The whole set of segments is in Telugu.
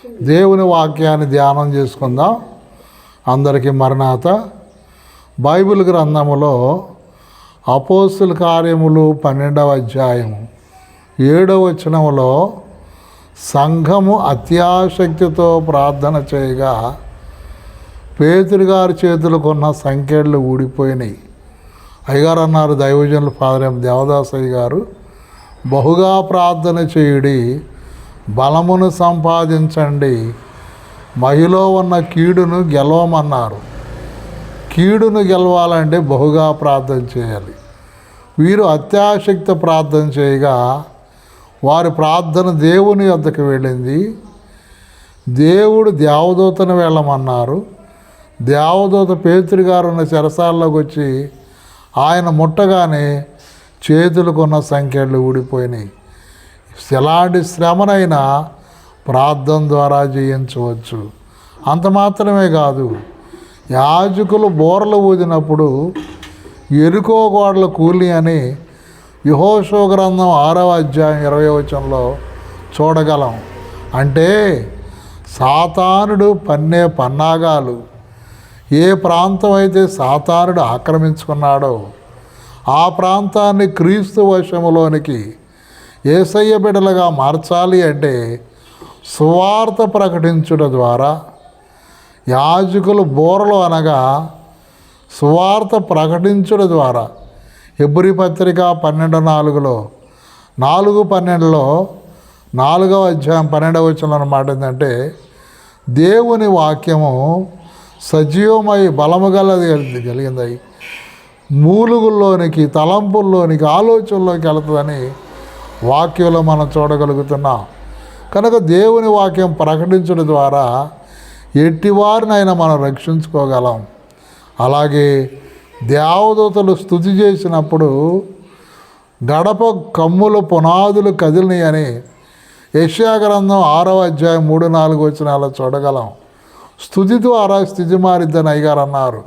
దేవుని వాక్యాన్ని ధ్యానం చేసుకుందాం. అందరికీ మరణాత. బైబిల్ గ్రంథములో అపోస్తుల కార్యములు 12వ అధ్యాయము 7వ వచనములో సంఘము అత్యాసక్తితో ప్రార్థన చేయగా పేతురు గారి చేతులకు ఉన్న సంకెళ్ళు ఊడిపోయినాయి. అయ్యగారు అన్నారు, దైవజనులు ఫాదర్ ఎం దేవదాసయ్య గారు, బహుగా ప్రార్థన చేయుడి, బలమును సంపాదించండి, మహిలో ఉన్న కీడును గెలవమన్నారు. కీడును గెలవాలంటే బహుగా ప్రార్థన చేయాలి. వీరు అత్యాసక్తి ప్రార్థన చేయగా వారి ప్రార్థన దేవుని వద్దకు వెళ్ళింది. దేవుడు దేవదూతను వెళ్ళమన్నారు. దేవదూత పేతురు గారు ఉన్న చెరసాల్లోకి వచ్చి ఆయన ముట్టగానే చేతులకున్న సంఖ్యలు ఊడిపోయినాయి. ఎలాంటి శ్రమనైనా ప్రార్థన ద్వారా జయించవచ్చు. అంత మాత్రమే కాదు, యాజకులు బోర్లు ఊదినప్పుడు ఎరుకో గోడల కూలి అని యెహోషువ గ్రంథం 6వ అధ్యాయం 20వ వచనంలో చూడగలం. అంటే సాతానుడు పన్నే పన్నాగాలు ఏ ప్రాంతం అయితే సాతానుడు ఆక్రమించుకున్నాడో ఆ ప్రాంతాన్ని క్రీస్తు వశములోనికి యేసయ్య బిడ్డలుగా మార్చాలి అంటే సువార్త ప్రకటించుట ద్వారా, యాజకులు బోరలు అనగా సువార్త ప్రకటించుట ద్వారా, హెబ్రీ పత్రిక 12:4లో 4:12లో 4వ అధ్యాయం 12వ వచనంలో అన్నమాట ఏంటంటే, దేవుని వాక్యము సజీవమై బలము కలిగింది, మూలుగుల్లోనికి, తలంపుల్లోనికి, ఆలోచనలోకి వెళుతుందని వాక్యంలో మనం చూడగలుగుతున్నాం. కనుక దేవుని వాక్యం ప్రకటించడం ద్వారా ఎట్టివారినైనా మనం రక్షించుకోగలం. అలాగే దేవదూతలు స్తుతి చేసినప్పుడు గడప కమ్ముల పునాదులు కదిలినాయి అని యెషయా గ్రంథం 6వ అధ్యాయం 3-4 వచనాలు చూడగలం. స్తుతి ద్వారా స్థితి మారిద్దని అయ్యగారు అన్నారు.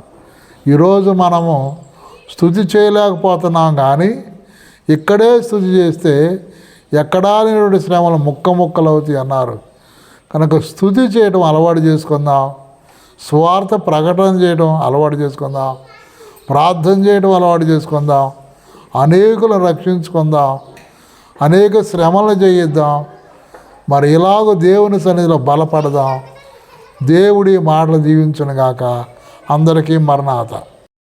ఈరోజు మనము స్తుతి చేయలేకపోతున్నాం, కానీ ఇక్కడే స్తుతి చేస్తే ఎక్కడా లేని శ్రమలు ముక్కలవుతాయి అన్నారు. కనుక స్తుతి చేయడం అలవాటు చేసుకుందాం, స్వార్థ ప్రకటన చేయడం అలవాటు చేసుకుందాం, ప్రార్థన చేయడం అలవాటు చేసుకుందాం, అనేకులను రక్షించుకుందాం, అనేక శ్రమలు చేయిద్దాం. మరి ఇలాగ దేవుని సన్నిధిలో బలపడదాం. దేవుడి మాటలు దీవించునుగాక. అందరికీ మరణాత.